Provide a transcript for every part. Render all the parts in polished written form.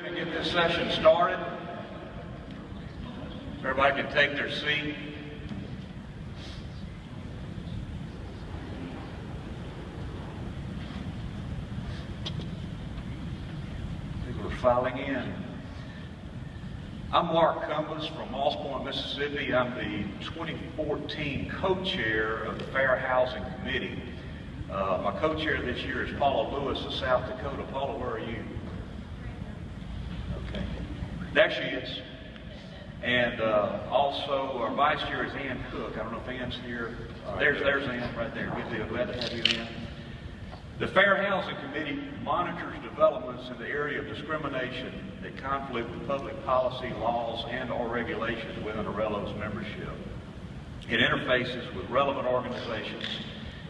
to get this session started. If everybody can take their seat. People are filing in. I'm Mark Cumbest from Moss Point, Mississippi. I'm the 2014 co-chair of the Fair Housing Committee. My co-chair this year is Paula Lewis of South Dakota. Paula, where are you? Okay. There she is. And also our vice chair is Ann Cook. I don't know if Ann's here. There's Ann right there. Good deal. Glad to have you, Ann. The Fair Housing Committee monitors developments in the area of discrimination that conflict with public policy, laws, and/or regulations within Arello's membership. It interfaces with relevant organizations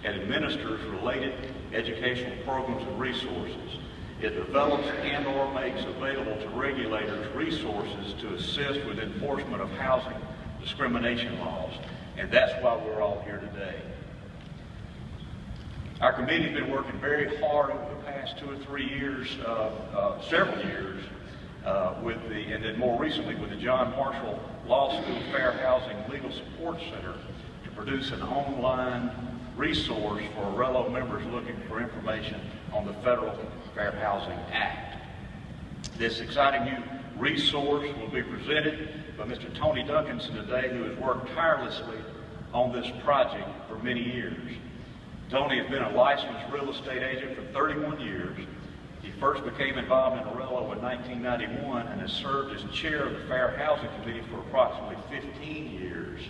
and administers related educational programs and resources. It develops and/or makes available to regulators resources to assist with enforcement of housing discrimination laws, and that's why we're all here today. Our committee's been working very hard over the past 2 or 3 years, several years, and then more recently with the John Marshall Law School Fair Housing Legal Support Center to produce an online resource for Arello members looking for information on the Federal Fair Housing Act. This exciting new resource will be presented by Mr. Tony Duncanson today, who has worked tirelessly on this project for many years. Tony has been a licensed real estate agent for 31 years. He first became involved in Arello in 1991 and has served as chair of the Fair Housing Committee for approximately 15 years.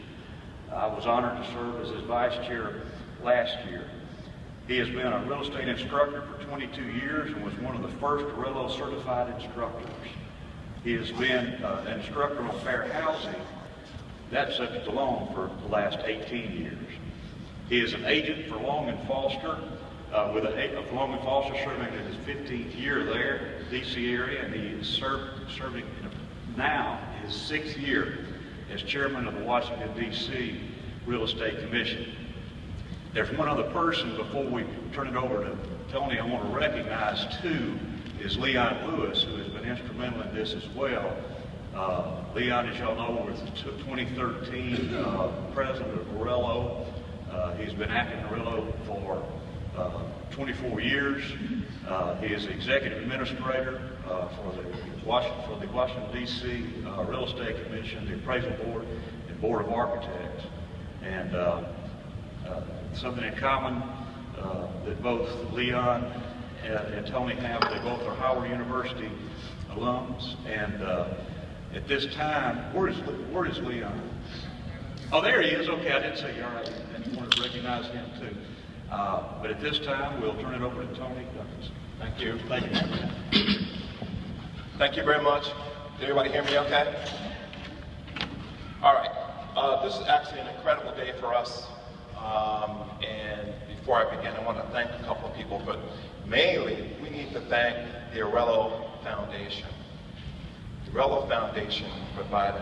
I was honored to serve as his vice chair last year. He has been a real estate instructor for 22 years and was one of the first Arello certified instructors. He has been an instructor on fair housing, that subject alone, for the last 18 years. He is an agent for Long and Foster, with Long and Foster serving in his 15th year there, D.C. area, and he is serving now his 6th year as chairman of the Washington, D.C. Real Estate Commission. There's one other person before we turn it over to Tony I want to recognize too, is Leon Lewis, who has been instrumental in this as well. Leon, as y'all know, was the 2013 president of Arello. He's been acting Arello for 24 years. He is the executive administrator for the Washington, D.C. Real Estate Commission, the Appraisal Board, and Board of Architects. And something in common that both Leon and Tony have, they both are Howard University alums. And at this time, where is Leon? Oh, there he is. Okay, I didn't see you. All right, I wanted to recognize him too. But at this time, we'll turn it over to Tony Duncanson. Thank you. Thank you. Thank you very much. Did everybody hear me okay? All right. This is actually an incredible day for us. And before I begin, I want to thank a couple of people, but mainly we need to thank the Arello Foundation. The Arello Foundation provided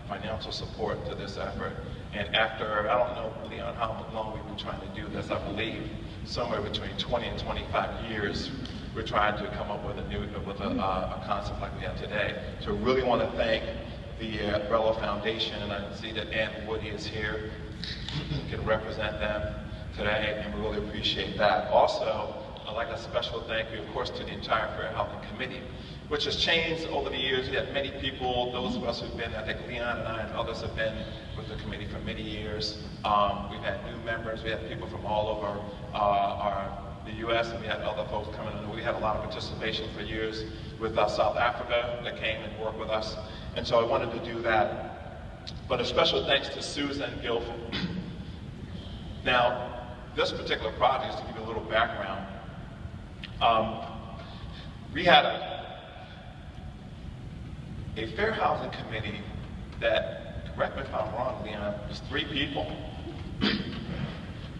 financial support to this effort. And after, I don't know, Leon, how long we've been trying to do this, I believe somewhere between 20 and 25 years, we're trying to come up with a concept like we have today. So we really want to thank the Arello Foundation, and I see that Ann Woody is here, can represent them today, and we really appreciate that. Also, I'd like a special thank you, of course, to the entire Fair Housing Committee, which has changed over the years. We had many people, those of us who've been, I think Leon and I and others have been with the committee for many years. We've had new members, we had people from all over the U.S., and we had other folks coming in. We had a lot of participation for years with South Africa that came and worked with us. And so I wanted to do that. But a special thanks to Susan Guilford. Now, this particular project, just to give you a little background, we had a fair housing committee that, correct me if I'm wrong, Leon, was 3 people.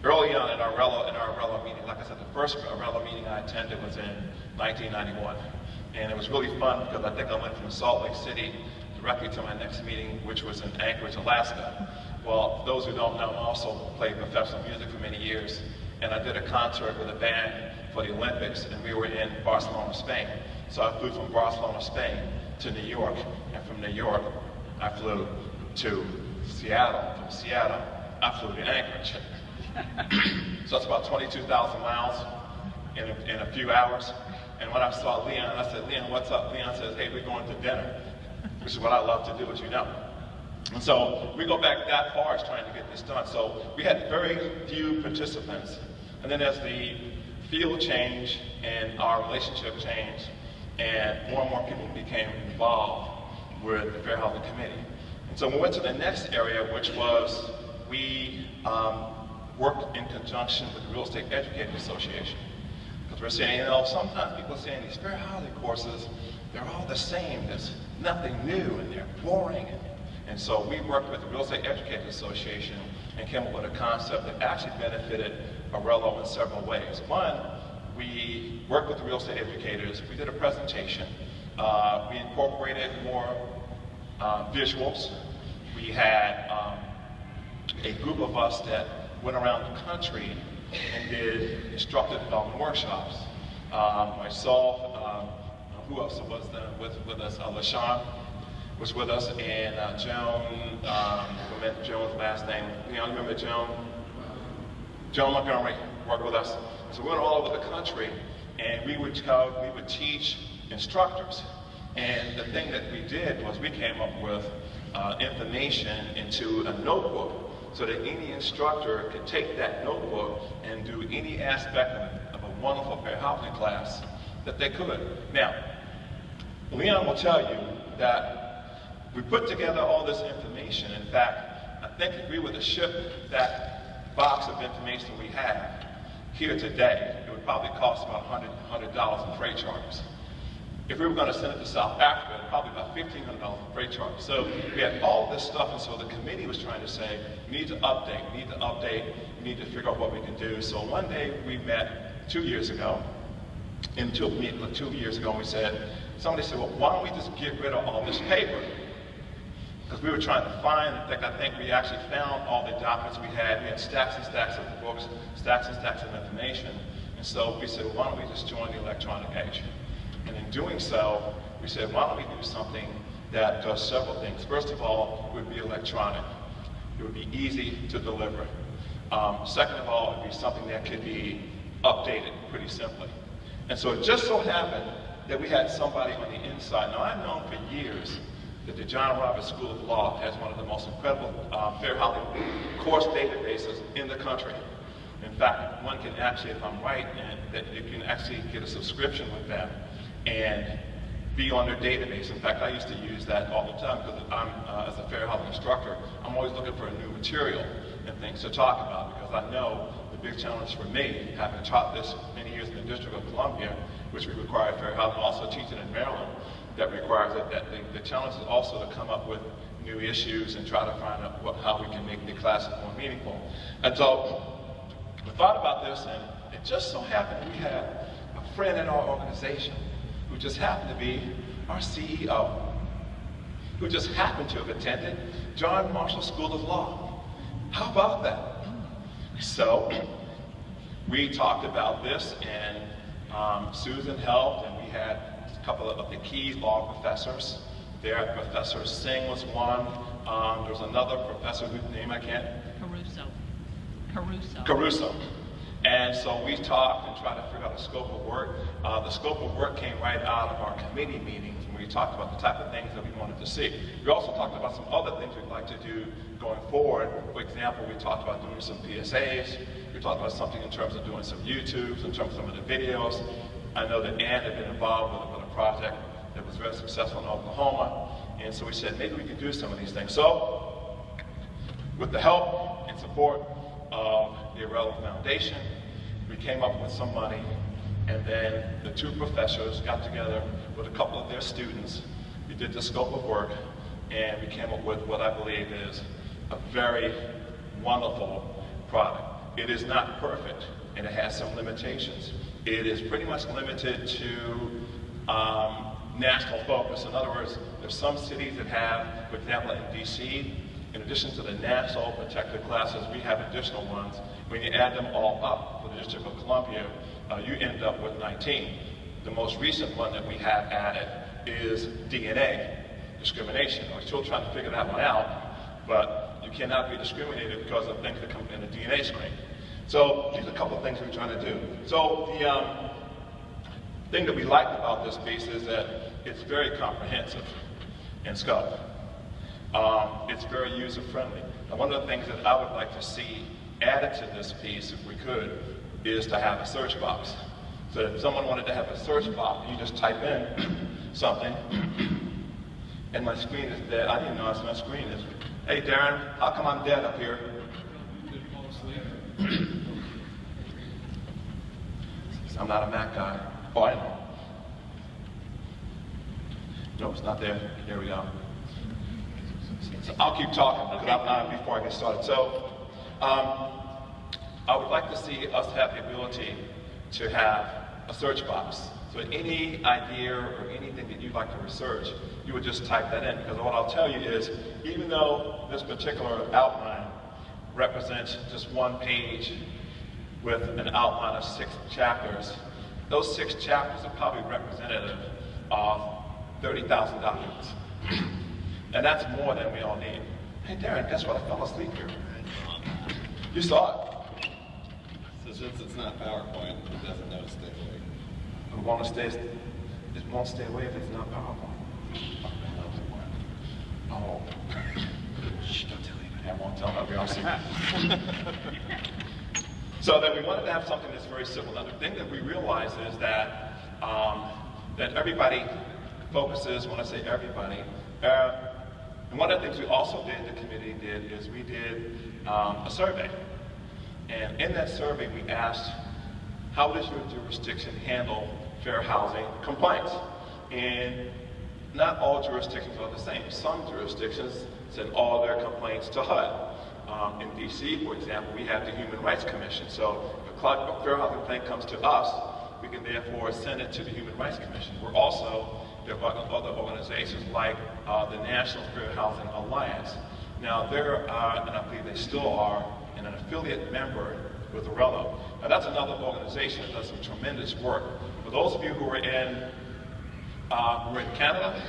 Early on in our Arello meeting, like I said, the first Arello meeting I attended was in 1991. And it was really fun because I think I went from Salt Lake City directly to my next meeting, which was in Anchorage, Alaska. Well, those who don't know, I also played professional music for many years. And I did a concert with a band for the Olympics, and we were in Barcelona, Spain. So I flew from Barcelona, Spain to New York, and from New York, I flew to Seattle. From Seattle, I flew to Anchorage. So it's about 22,000 miles in a few hours. And when I saw Leon, I said, Leon, what's up? Leon says, hey, we're going to dinner, which is what I love to do, as you know. And so we go back that far as trying to get this done. So we had very few participants. And then as the field changed and our relationship changed, and more people became involved with the Fair Housing Committee. And so we went to the next area, which was we worked in conjunction with the Real Estate Educators Association. Because we're saying, you know, sometimes people are saying these fair housing courses, they're all the same. There's nothing new, and they're boring. And so we worked with the Real Estate Educators Association and came up with a concept that actually benefited Arello in several ways. One, we worked with the real estate educators. We did a presentation. We incorporated more visuals. We had a group of us that went around the country and did instructor development workshops. Myself, who else was with us? LaShawn was with us, and Joan, Joan's last name. You know, remember Joan? Joan Montgomery worked with us. So we went all over the country, and we would teach instructors. And the thing that we did was we came up with information into a notebook so that any instructor could take that notebook and do any aspect of a wonderful fair housing class that they could. Now, Leon will tell you that we put together all this information. In fact, I think if we were to ship that box of information we have here today, it would probably cost about $100 in freight charges. If we were going to send it to South Africa, it'd probably about $1,500 in freight charges. So we had all this stuff, and so the committee was trying to say, we need to update, we need to update, we need to figure out what we can do. So one day we met 2 years ago, and 2 years ago, we said, somebody said, well, why don't we just get rid of all this paper? Because we were trying to find, in fact, I think we actually found all the documents we had. We had stacks and stacks of books, stacks and stacks of information. And so we said, well, why don't we just join the electronic age? And in doing so, we said, why don't we do something that does several things? First of all, it would be electronic. It would be easy to deliver. Second of all, it would be something that could be updated pretty simply. And so it just so happened that we had somebody on the inside. Now, I've known for years that the John Roberts School of Law has one of the most incredible fair housing course databases in the country. In fact, one can actually, if I'm right, and that you can actually get a subscription with them and be on their database. In fact, I used to use that all the time because I'm, as a fair housing instructor, I'm always looking for new material and things to talk about, because I know the big challenge for me, having taught this many years in the District of Columbia, which we require fair housing, also teaching in Maryland, that requires it, that the challenge is also to come up with new issues and try to find out how we can make the classes more meaningful. And so we thought about this, and it just so happened we had a friend in our organization who just happened to be our CEO, who just happened to have attended John Marshall School of Law. How about that? So we talked about this, and Susan helped, and we had a couple of the key law professors there. Professor Singh was one. There was another professor whose name I can't. Caruso. And so we talked and tried to figure out the scope of work. The scope of work came right out of our committee meetings when we talked about the type of things that we wanted to see. We also talked about some other things we'd like to do going forward. For example, we talked about doing some PSAs. We talked about something in terms of doing some YouTubes, in terms of some of the videos. I know that Ann had been involved with a project that was very successful in Oklahoma. And so we said, maybe we could do some of these things. So with the help and support of the Arello Foundation, we came up with some money, and then the two professors got together with a couple of their students. We did the scope of work, and we came up with what I believe is a very wonderful product. It is not perfect, and it has some limitations. It is pretty much limited to national focus. In other words, there's some cities that have, for example, in DC, in addition to the national protected classes, we have additional ones. When you add them all up for the District of Columbia, you end up with 19. The most recent one that we have added is DNA discrimination. We're still trying to figure that one out, but you cannot be discriminated because of things that come in the DNA screen. So these are a couple of things we're trying to do. So the thing that we like about this piece is that it's very comprehensive in scope. It's very user-friendly. Now, one of the things that I would like to see added to this piece, if we could, is to have a search box. So if someone wanted to have a search box, you just type in something, and my screen is dead. I didn't know my screen is. Hey, Darren, how come I'm dead up here? I'm not a Mac guy. Oh, I know. No, it's not there. There we go. So I'll keep talking before I get started. So I would like to see us have the ability to have a search box. So any idea or anything that you'd like to research, you would just type that in. Because what I'll tell you is, even though this particular outline represents just one page with an outline of 6 chapters, those 6 chapters are probably representative of 30,000 documents. And that's more than we all need. Hey, Darren, guess what? I fell asleep here. You saw it. So since it's not PowerPoint, it doesn't know to stay awake. It won't stay away if it's not PowerPoint. Oh. Shh, don't tell anybody. I won't tell them. I'll see. So then we wanted to have something that's very simple. Now the thing that we realize is that that everybody focuses, when I say everybody, and one of the things we also did, the committee did, is we did a survey. And in that survey we asked, how does your jurisdiction handle fair housing complaints? And not all jurisdictions are the same. Some jurisdictions send all their complaints to HUD. In DC, for example, we have the Human Rights Commission. So if a fair housing complaint comes to us, we can therefore send it to the Human Rights Commission. We're also, there are other organizations like the National Fair Housing Alliance. Now there are, and I believe they still are, an affiliate member with Arello. Now that's another organization that does some tremendous work. For those of you who are in Canada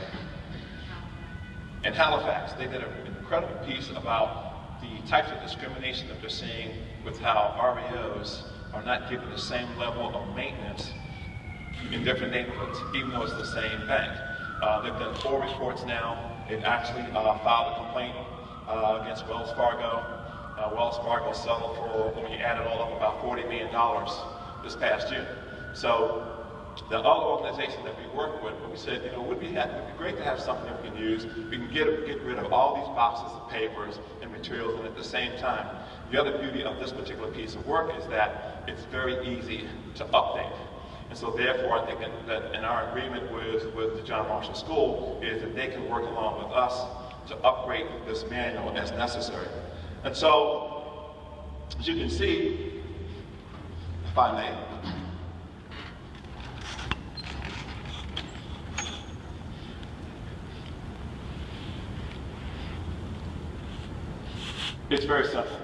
and Halifax, they did an incredible piece about the types of discrimination that they're seeing with how REOs are not given the same level of maintenance in different neighborhoods, even though it's the same bank. They've done 4 reports now. They've actually filed a complaint against Wells Fargo. Wells Fargo settled for, when you add it all up, about $40 million this past year. So the other organizations that we work with, we said, you know, it would be great to have something that we can use. We can get rid of all these boxes of papers and materials, and at the same time, the other beauty of this particular piece of work is that it's very easy to update. And so therefore, I think that in our agreement with the John Marshall School is that they can work along with us to upgrade this manual as necessary. And so, as you can see, if I may, it's very simple.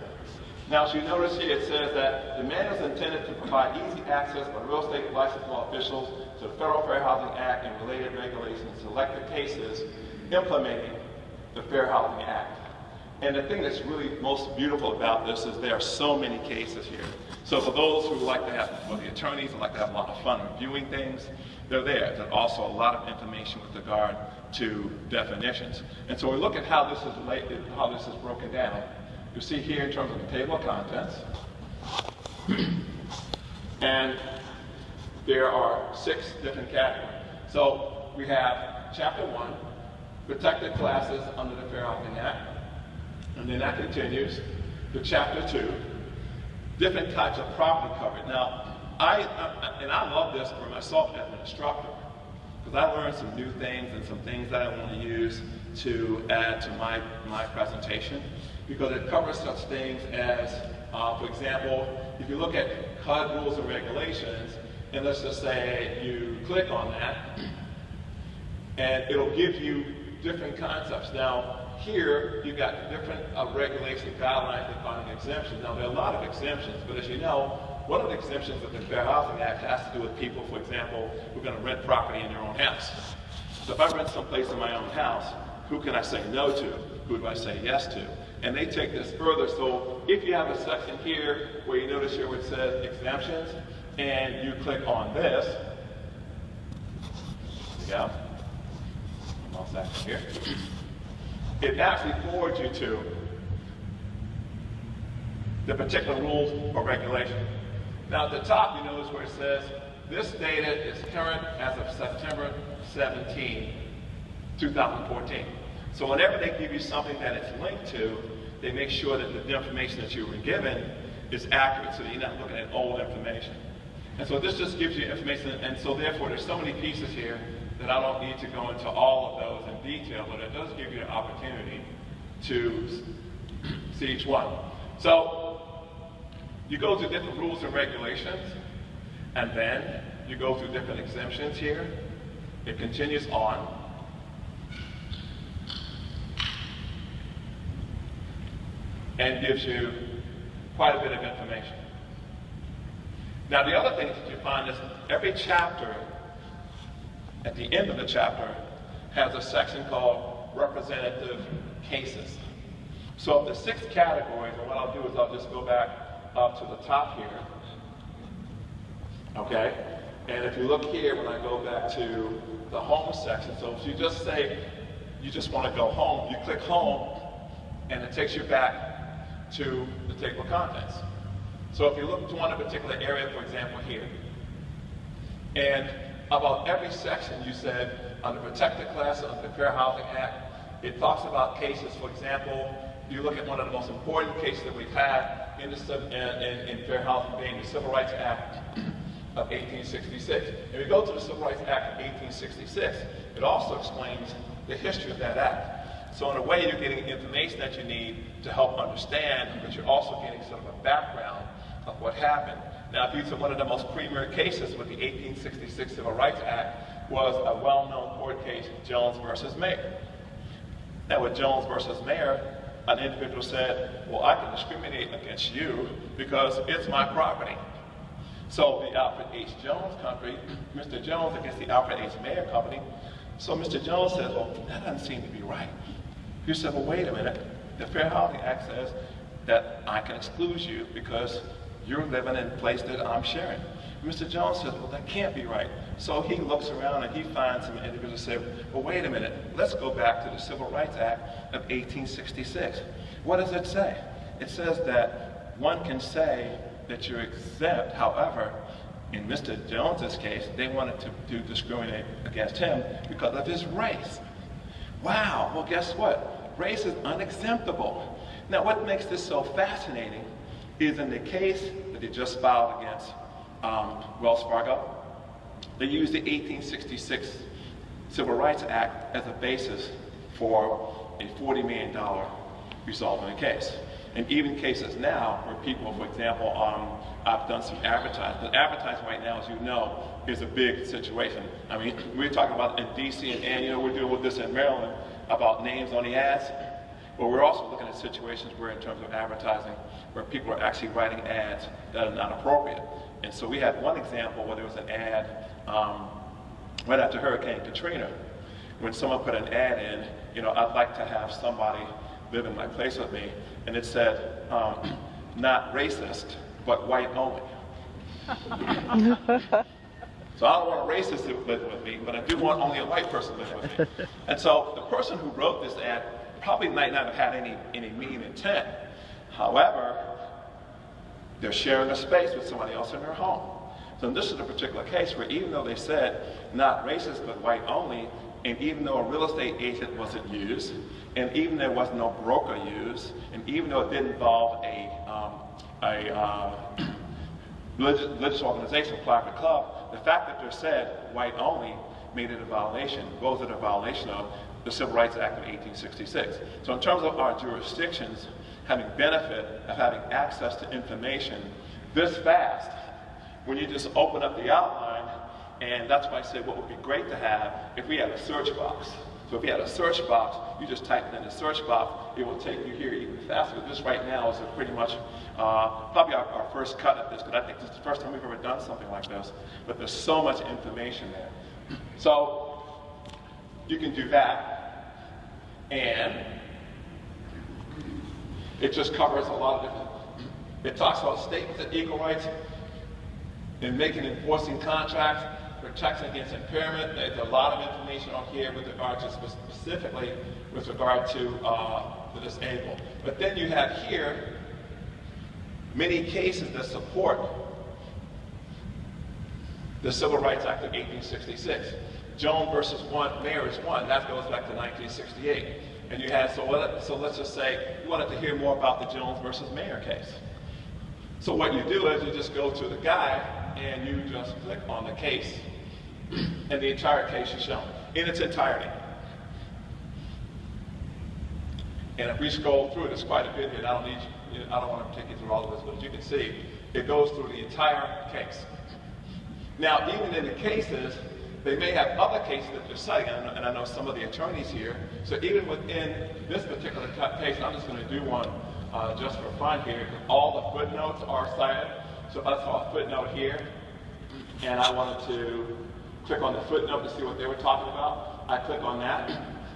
Now, as you notice here, it says that the manual is intended to provide easy access by real estate license law officials to the Federal Fair Housing Act and related regulations to select the cases implementing the Fair Housing Act. And the thing that's really most beautiful about this is there are so many cases here. So for those who like to have, for the attorneys who like to have a lot of fun reviewing things, they're there. There's also a lot of information with regard to definitions. And so we look at how this is related, how this is broken down. You see here in terms of the table of contents. And there are 6 different categories. So we have Chapter 1, protected classes under the Fair Housing Act. And then that continues to Chapter 2, different types of property coverage. Now, I love this for myself as an instructor, because I learned some new things and some things that I want to use to add to my presentation, because it covers such things as, for example, if you look at HUD rules and regulations, and let's just say you click on that, and it'll give you different concepts. Now, here, you've got different regulation guidelines defining exemptions. Now, there are a lot of exemptions, but as you know, One of the exemptions of the Fair Housing Act has to do with people, for example, who are going to rent property in their own house. So if I rent someplace in my own house, who can I say no to? Who do I say yes to? And they take this further. So if you have a section here where you notice here where it says exemptions, and you click on this, yeah, one second here, it actually forwards you to the particular rules or regulation. Now at the top, you notice where it says, this data is current as of September 17, 2014. So whenever they give you something that it's linked to, they make sure that the information that you were given is accurate so that you're not looking at old information. And so this just gives you information, and so therefore there's so many pieces here that I don't need to go into all of those in detail, but it does give you an opportunity to see each one. So you go through different rules and regulations, and then you go through different exemptions here. It continues on. And gives you quite a bit of information. Now the other thing that you find is every chapter, at the end of the chapter, has a section called representative cases. So of the 6 categories, and what I'll do is I'll just go back up to the top here. Okay? And if you look here, when I go back to the home section, so if you just say you just want to go home, you click home, and it takes you back to the table of contents. So if you look to one particular area, for example here, and about every section you said, under protected classes of the Fair Housing Act, it talks about cases, for example, you look at one of the most important cases that we've had in fair housing being the Civil Rights Act of 1866. If we go to the Civil Rights Act of 1866, it also explains the history of that act. So in a way, you're getting information that you need to help understand, but you're also getting sort of a background of what happened. Now, if you said one of the most premier cases with the 1866 Civil Rights Act was a well-known court case, Jones versus Mayer. Now, with Jones versus Mayer, an individual said, well, I can discriminate against you because it's my property. So the Alfred H. Jones company, Mr. Jones against the Alfred H. Mayer company, so Mr. Jones says, well, that doesn't seem to be right. You said, well, wait a minute. The Fair Housing Act says that I can exclude you because you're living in a place that I'm sharing. Mr. Jones says, well, that can't be right. So he looks around and he finds some individuals who say, well, wait a minute. Let's go back to the Civil Rights Act of 1866. What does it say? It says that one can say that you're exempt. However, in Mr. Jones's case, they wanted to discriminate against him because of his race. Wow, well, guess what? Race is unexemptable. Now, what makes this so fascinating is in the case that they just filed against Wells Fargo, they used the 1866 Civil Rights Act as a basis for a $40 million resolving case. And even cases now where people, for example, I've done some advertising. Advertising right now, as you know, is a big situation. I mean, we're talking about in DC and we're dealing with this in Maryland about names on the ads. But we're also looking at situations where in terms of advertising, where people are actually writing ads that are not appropriate. And so we had one example where there was an ad right after Hurricane Katrina, when someone put an ad in, I'd like to have somebody live in my place with me, and it said, not racist, but white only. So I don't want a racist to live with me, but I do want only a white person to live with me. And so the person who wrote this ad probably might not have had any mean intent. However, they're sharing a space with somebody else in their home. So this is a particular case where even though they said not racist but white only, and even though a real estate agent wasn't used, and even there was no broker used, and even though it didn't involve a religious organization, private club, the fact that they said white only made it a violation, goes into a violation of the Civil Rights Act of 1866. So in terms of our jurisdictions having benefit of having access to information this fast, when you just open up the outline, and that's why I said what would be great to have if we had a search box. So if you had a search box, you just type it in the search box, it will take you here even faster. This right now is pretty much probably our first cut at this, because I think this is the first time we've ever done something like this. But there's so much information there. So you can do that, and it just covers a lot of different. It talks about statements of equal rights in making and enforcing contracts, protection against impairment. There's a lot of information on here with regard to specifically with regard to the disabled. But then you have here many cases that support the Civil Rights Act of 1866. Jones versus Mayer is one. That goes back to 1968. And you had, so let's just say you wanted to hear more about the Jones versus Mayer case. So what you do is you just go to the guide and you just click on the case, and the entire case is shown in its entirety. And if we scroll through it, there's quite a bit here. I don't want to take you through all of this, but as you can see, it goes through the entire case. Now, even in the cases, they may have other cases that they're citing, and I know some of the attorneys here. So even within this particular case, I'm just going to do one just for fun here. All the footnotes are cited. So I saw a footnote here, and I wanted to click on the footnote to see what they were talking about. I click on that,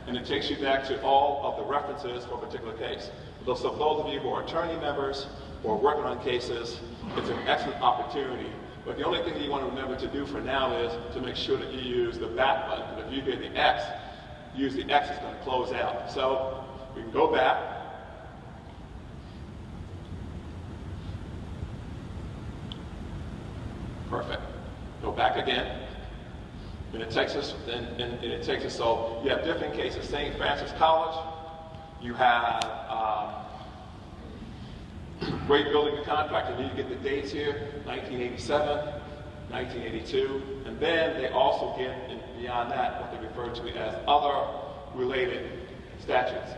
and it takes you back to all of the references for a particular case. So for those of you who are attorney members or working on cases, it's an excellent opportunity. But the only thing that you want to remember to do for now is to make sure that you use the back button. Because if you hit the X, use the X, it's going to close out. So we can go back. Perfect. Go back again. And it takes us, so you have different cases. St. Francis College, you have Great Building Contract, and you get the dates here, 1987, 1982, and then they also get, beyond that, what they refer to as other related statutes.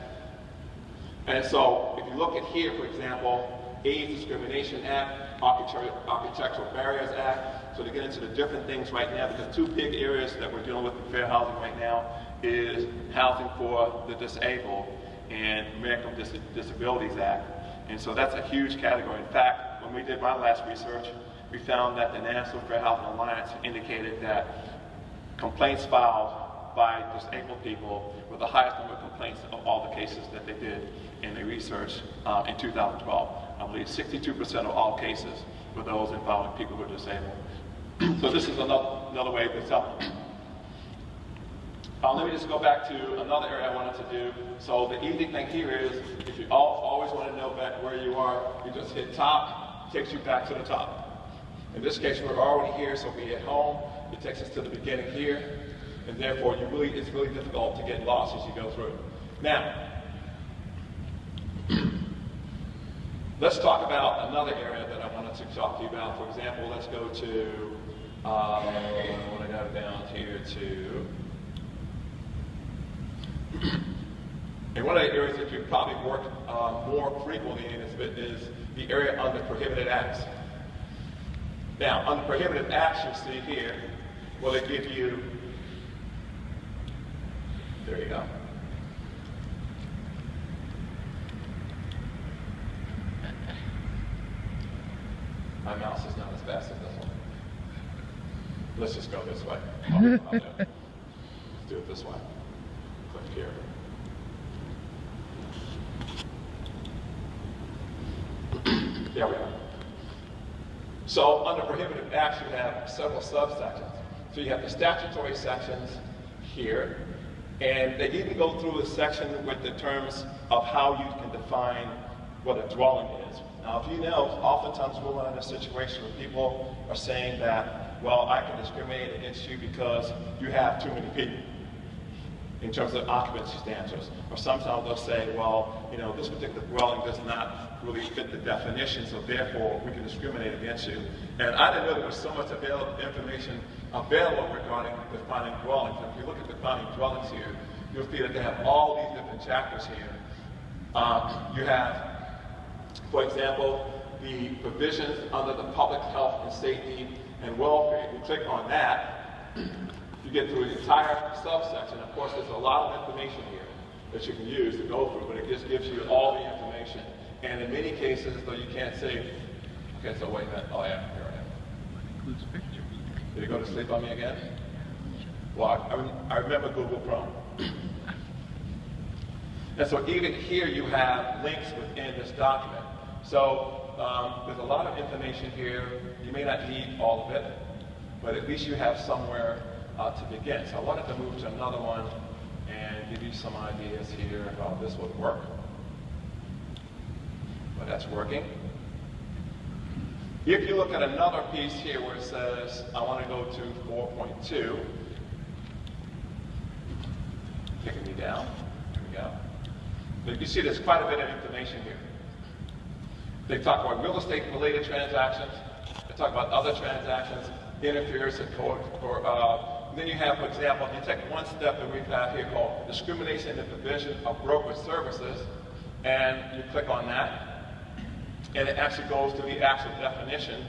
And so, if you look at here, for example, AIDS Discrimination Act, Architectural Barriers Act, so to get into the different things right now, because two big areas that we're dealing with in fair housing right now is housing for the disabled and American with Disabilities Act. And so that's a huge category. In fact, when we did my last research, we found that the National Fair Housing Alliance indicated that complaints filed by disabled people were the highest number of complaints of all the cases that they did in the research in 2012. I believe 62% of all cases were those involving people who are disabled. So this is another way to tell. Let me just go back to another area I wanted to do. So the easy thing here is, if you always want to know back where you are, you just hit top, takes you back to the top. In this case, we're already here, so we hit home. It takes us to the beginning here, and therefore it's really difficult to get lost as you go through. Now, let's talk about another area that I wanted to talk to you about. For example, let's go to, I want to go down here to, and one of the areas that you've probably worked more frequently in is the area under prohibited acts. Now, under prohibited acts, you see here, well, they give you, there you go. My mouse is not as fast as this one. Let's just go this way. Let's do it this way. Click here. There we go. So under prohibited acts, you have several subsections. So you have the statutory sections here, and they even go through a section with the terms of how you can define what a dwelling is. Now, if you know, oftentimes we'll run in a situation where people are saying that, well, I can discriminate against you because you have too many people in terms of occupancy standards. Or sometimes they'll say, well, you know, this particular dwelling does not really fit the definition, so therefore we can discriminate against you. And I didn't know there was so much information available regarding defining dwellings. If you look at defining dwellings here, you'll see that they have all these different chapters here. You have, for example, the provisions under the public health and safety and welfare. If you click on that, you get through the entire subsection. Of course, there's a lot of information here that you can use to go through, but it just gives you all the information. And in many cases, though you can't say, okay, so wait a minute, oh yeah, here I am. Did it go to sleep on me again? Well, I remember Google Chrome. And so even here you have links within this document. So there's a lot of information here. You may not need all of it, but at least you have somewhere to begin. So I wanted to move to another one and give you some ideas here of how this would work. But that's working. If you look at another piece here where it says, I want to go to 4.2, picking me down, here we go. But you see there's quite a bit of information here. They talk about real estate related transactions, they talk about other transactions, interference and then you have, for example, you take one step that we have here called discrimination in the provision of brokerage services, and you click on that, and it actually goes to the actual definition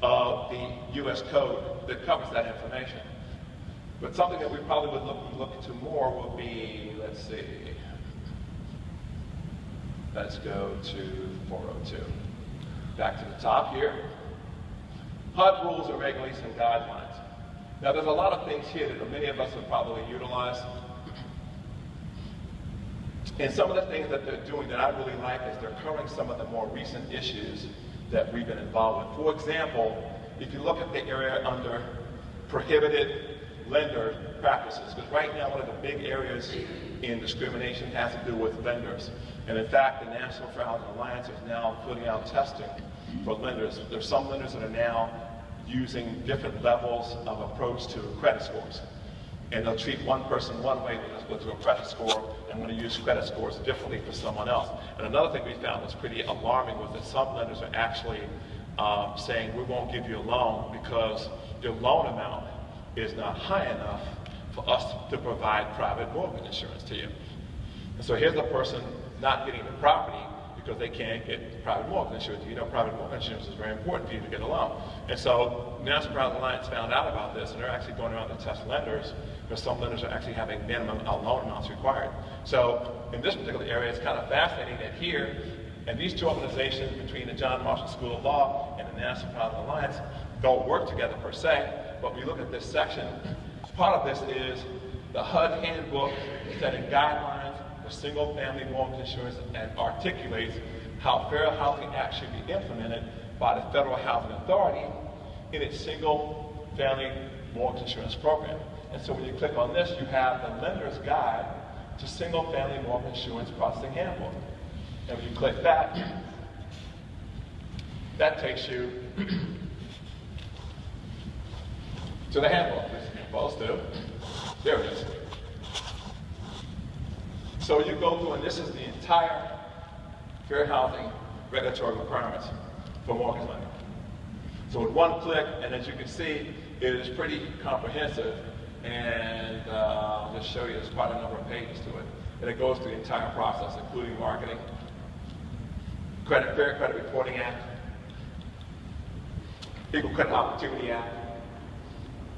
of the U.S. code that covers that information. But something that we probably would look into more would be, let's see, let's go to 402. Back to the top here. HUD rules and regulations and guidelines. Now there's a lot of things here that many of us would probably utilize. And some of the things that they're doing that I really like is they're covering some of the more recent issues that we've been involved with. For example, if you look at the area under prohibited lender practices, because right now one of the big areas in discrimination has to do with lenders. And in fact, the National Fair Housing Alliance is now putting out testing for lenders. There's some lenders that are now using different levels of approach to credit scores. And they'll treat one person one way with a credit score, and want to use credit scores differently for someone else. And another thing we found was pretty alarming was that some lenders are actually saying, we won't give you a loan because your loan amount is not high enough for us to provide private mortgage insurance to you. And so here's the person not getting the property because they can't get private mortgage insurance. You know, private mortgage insurance is very important for you to get a loan. And so National Fair Housing Alliance found out about this, and they're actually going around to test lenders, because some lenders are actually having minimum loan amounts required. So in this particular area, it's kind of fascinating that here, and these two organizations between the John Marshall School of Law and the National Fair Housing Alliance don't work together per se, but we look at this section, part of this is the HUD handbook setting guidelines for single-family mortgage insurance and articulates how Fair Housing Act should be implemented by the Federal Housing Authority in its single-family mortgage insurance program. And so when you click on this, you have the lender's guide to single-family mortgage insurance processing handbook. And when you click that, that takes you to the handbook, which you're supposed to. There it is. So you go through, and this is the entire fair housing regulatory requirements for mortgage lending. So with one click, and as you can see, it is pretty comprehensive. And I'll just show you, there's quite a number of pages to it. And it goes through the entire process, including marketing, Fair Credit Reporting Act, Equal Credit Opportunity Act.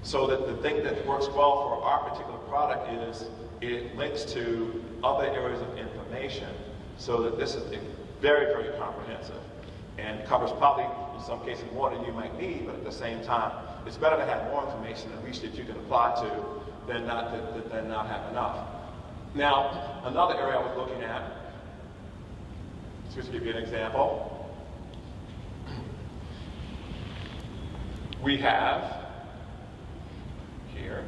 So that the thing that works well for our particular product is it links to other areas of information, so that this is very, very comprehensive and covers probably in some cases more than you might need, but at the same time, it's better to have more information at least that you can apply to than not have enough. Now, another area I was looking at, just to give you an example, we have here,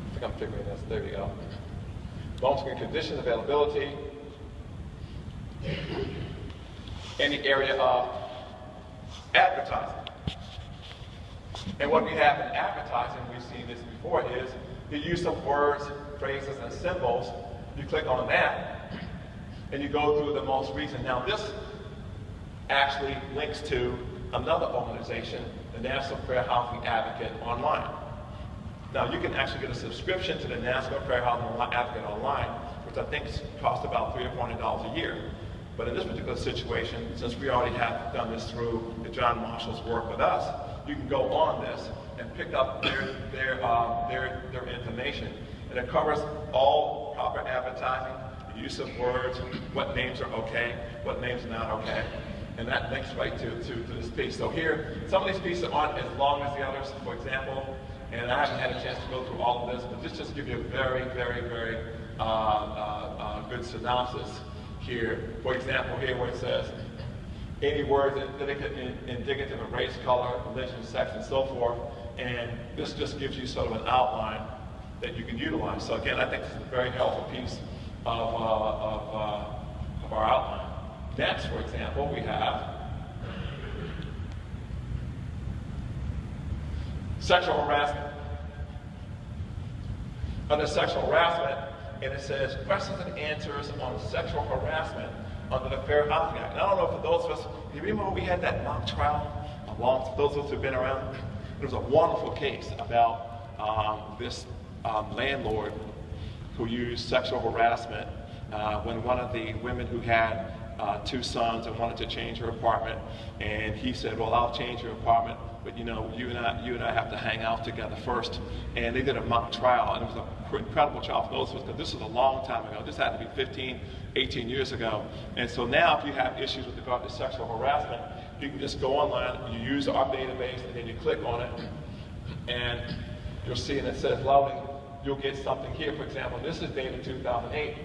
I think I'm figuring this, there we go. Loan screen conditions, availability, in the area of advertising. And what we have in advertising, we've seen this before, is the use of words, phrases, and symbols. You click on that, and you go through the most recent. Now this actually links to another organization, the National Fair Housing Advocate online. Now you can actually get a subscription to the National Fair Housing Advocate online, which I think costs about $300 or $400 a year. But in this particular situation, since we already have done this through the John Marshall's work with us, you can go on this and pick up their information. And it covers all proper advertising, the use of words, what names are okay, what names are not okay. And that links right to this piece. So here, some of these pieces aren't as long as the others, for example, and I haven't had a chance to go through all of this, but this just gives you a very, very, very good synopsis here. For example, here where it says, any words indicative of race, color, religion, sex, and so forth, and this just gives you sort of an outline that you can utilize. So again, I think this is a very helpful piece of our outline. Next, for example, we have sexual harassment. Under sexual harassment, and it says questions and answers on sexual harassment under the Fair Housing Act. And I don't know for those of us, you remember we had that mock trial? Those of us who've been around, there was a wonderful case about this landlord who used sexual harassment when one of the women who had 2 sons and wanted to change her apartment, and he said, well, I'll change your apartment, but you know, you and I have to hang out together first. And they did a mock trial, and it was an incredible trial for those of us, because this was a long time ago. This had to be 15, 18 years ago. And so now if you have issues with regard to sexual harassment, you can just go online, you use our database, and then you click on it, and you'll see, and it says loading, you'll get something here, for example, this is dated 2008.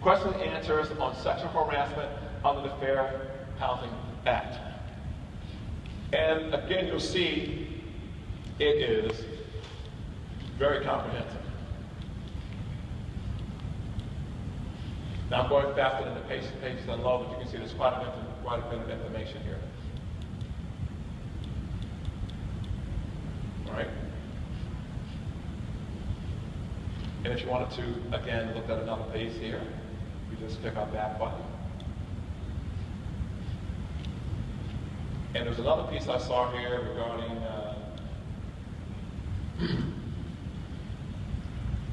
Question and answers on sexual harassment under the Fair Housing Act. And again, you'll see it is very comprehensive. Now I'm going faster than the pages unload, but you can see there's quite a bit of information here. All right? And if you wanted to, again, look at another page here, you just click on back button. And there's another piece I saw here regarding,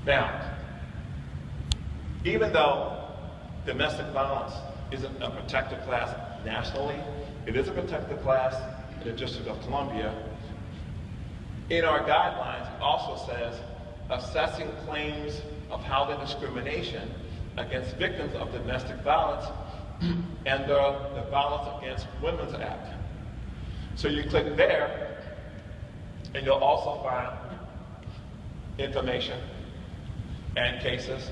now, even though domestic violence isn't a protected class nationally, it is a protected class in the District of Columbia. In our guidelines, it also says, assessing claims of housing discrimination against victims of domestic violence and the Violence Against Women's Act. So you click there, and you'll also find information and cases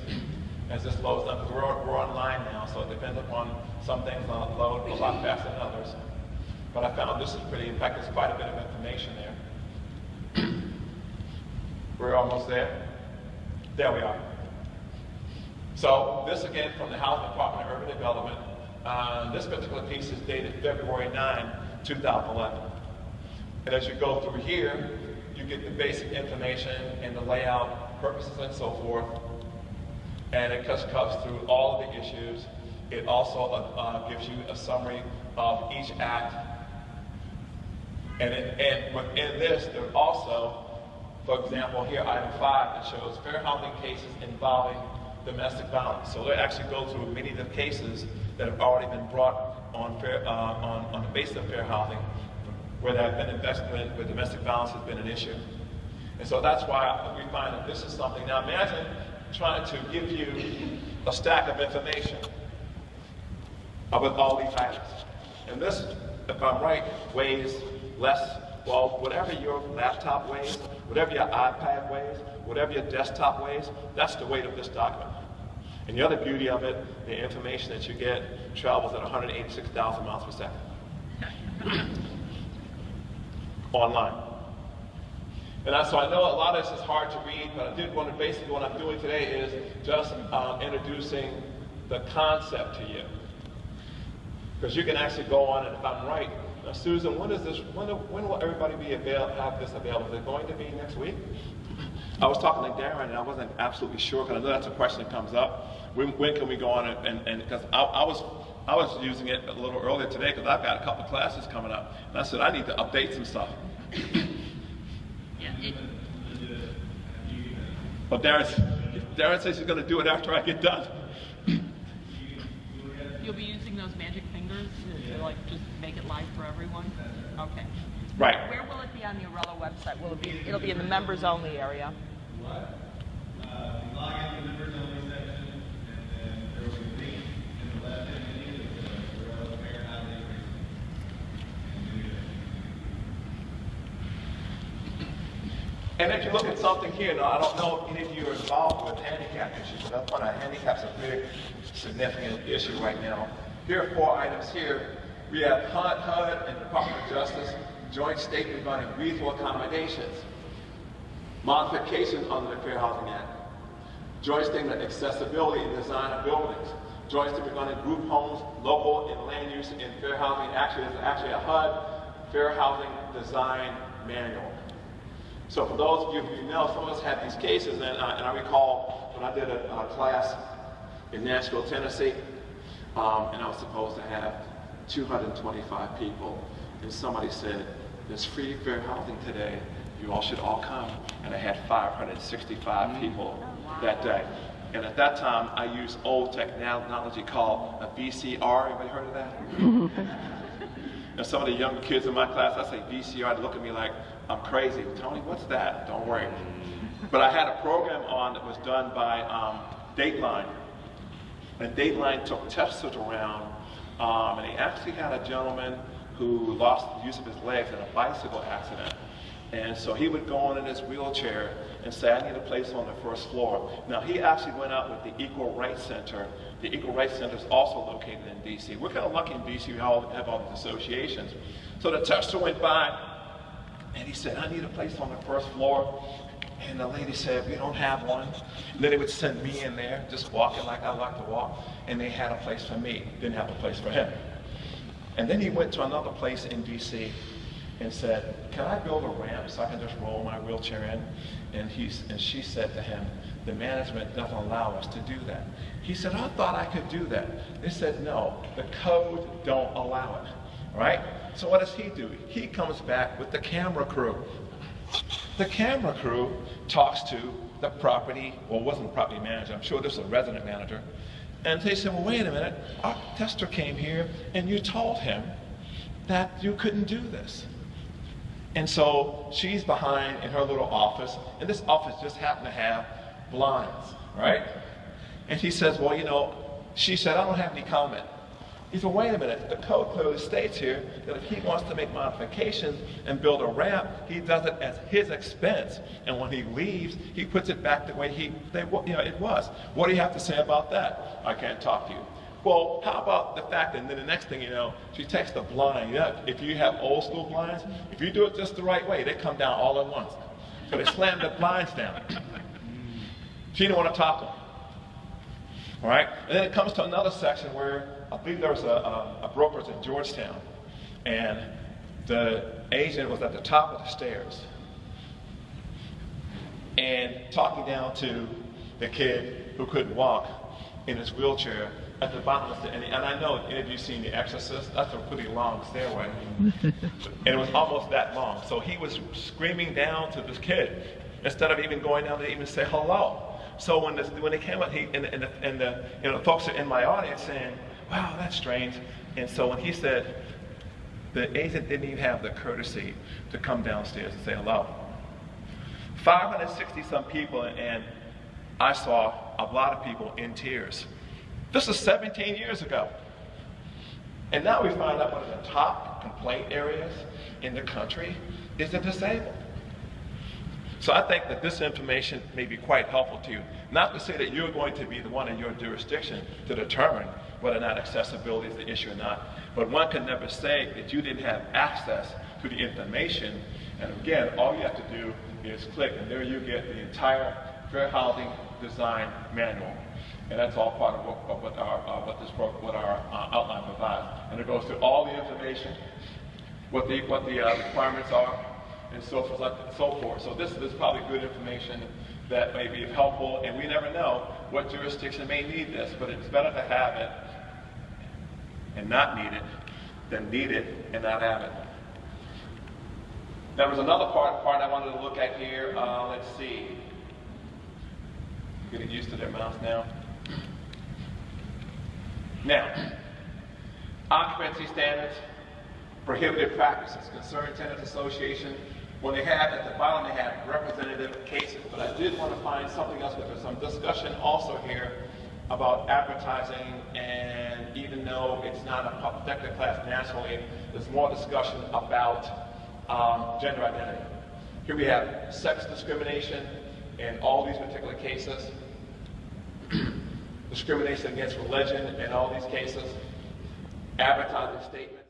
as this loads up. We're online now, so it depends upon some things load a lot faster than others. But I found this is pretty, in fact, there's quite a bit of information there. We're almost there. There we are. So this again from the Housing Department of Urban Development. This particular piece is dated February 9, 2011. And as you go through here, you get the basic information and the layout, purposes and so forth. And it just covers through all of the issues. It also gives you a summary of each act. And within this, there also, for example, here, item 5, that shows fair housing cases involving domestic violence. So they actually go through many of the cases that have already been brought on the basis of fair housing, where there have been investment, where domestic violence has been an issue. And so that's why we find that this is something. Now imagine trying to give you a stack of information with all these items. And this, if I'm right, weighs less, well, whatever your laptop weighs, whatever your iPad weighs, whatever your desktop weighs, that's the weight of this document. And the other beauty of it, the information that you get travels at 186,000 miles per second. Online. And so I know a lot of this is hard to read, but I did want to, basically what I'm doing today is just introducing the concept to you. Because you can actually go on, and if I'm right, now Susan, when will everybody have this available? Is it going to be next week? I was talking to Darren, and I wasn't absolutely sure, because I know that's a question that comes up. When can we go on, and because I was using it a little earlier today, because I've got a couple classes coming up, and I said I need to update some stuff. Well, Darren says he's going to do it after I get done. You'll be using those magic fingers to like just make it live for everyone? Okay. Right. Where will it be on the Arello website? It'll be in the members only area. What? You log into the members only section, and then there will be a link in the left-hand menu that says Arello Fair Housing. And if you look at something here, now I don't know if any of you are involved with handicap issues, but I find that handicap's a big, significant issue right now. Here are 4 items here. We have HUD and Department of Justice, joint statement regarding reasonable accommodations, modifications under the Fair Housing Act, joint statement of accessibility and design of buildings, joint statement regarding group homes, local and land use in fair housing. Actually, there's actually a HUD Fair Housing Design Manual. So for those of you who know, some of us had these cases, and I recall when I did a class in Nashville, Tennessee, and I was supposed to have 225 people, and somebody said, there's free fair housing today, you all should all come. And I had 565 people that day. And at that time, I used old technology called a VCR. Anybody heard of that? And some of the younger kids in my class, I say VCR, they look at me like I'm crazy. Tony, what's that? Don't worry. But I had a program on that was done by Dateline. And Dateline took testers around, and they actually had a gentleman who lost the use of his legs in a bicycle accident. And so he would go on in his wheelchair and say, I need a place on the first floor. Now, he actually went out with the Equal Rights Center. The Equal Rights Center is also located in D.C. We're kind of lucky in D.C. We all have all these associations. So the tester went by, and he said, I need a place on the first floor. And the lady said, we don't have one. And then they would send me in there, just walking like I like to walk. And they had a place for me, didn't have a place for him. And then he went to another place in D.C. and said, can I build a ramp so I can just roll my wheelchair in? And she said to him, the management doesn't allow us to do that. He said, I thought I could do that. They said, no, the code don't allow it, right? So what does he do? He comes back with the camera crew. The camera crew talks to the property, well, it wasn't the property manager, I'm sure this was a resident manager. And they said, well, wait a minute, our tester came here and you told him that you couldn't do this. And so she's behind in her little office, and this office just happened to have blinds, right? And he says, well, you know, she said, I don't have any comment. He said, wait a minute, the code clearly states here that if he wants to make modifications and build a ramp, he does it at his expense. And when he leaves, he puts it back the way it was. What do you have to say about that? I can't talk to you. Well, how about the fact that then the next thing you know, she takes the blind. Yeah, if you have old school blinds, if you do it just the right way, they come down all at once. So they slam the blinds down. She didn't want to talk to him. All right? And then it comes to another section where I believe there was a brokerage in Georgetown, and the agent was at the top of the stairs and talking down to the kid who couldn't walk in his wheelchair at the bottom of the stairs. And I know any of you seen The Exorcist, that's a pretty long stairway. And it was almost that long. So he was screaming down to this kid instead of even going down to even say hello. So when they came up, the folks are in my audience saying, wow, that's strange. And so when he said, the agent didn't even have the courtesy to come downstairs and say hello. 560 some people, and I saw a lot of people in tears. This is 17 years ago. And now we find out one of the top complaint areas in the country is the disabled. So I think that this information may be quite helpful to you. Not to say that you're going to be the one in your jurisdiction to determine whether or not accessibility is the issue or not, but one can never say that you didn't have access to the information. And again, all you have to do is click, and there you get the entire Fair Housing Design Manual. And that's all part of what our outline provides. And it goes through all the information, what the requirements are, and so forth. So this is probably good information that may be helpful, and we never know what jurisdiction may need this, but it's better to have it and not need it than need it and not have it. There was another part I wanted to look at here. Let's see. Getting used to their mouths now. Now, occupancy standards. prohibited practices, Concerned Tenants Association. When they had, at the bottom, they had representative cases, but I did want to find something else, because there's some discussion also here about advertising, and even though it's not a protected class nationally, there's more discussion about gender identity. Here we have sex discrimination in all these particular cases, discrimination against religion in all these cases, advertising statements.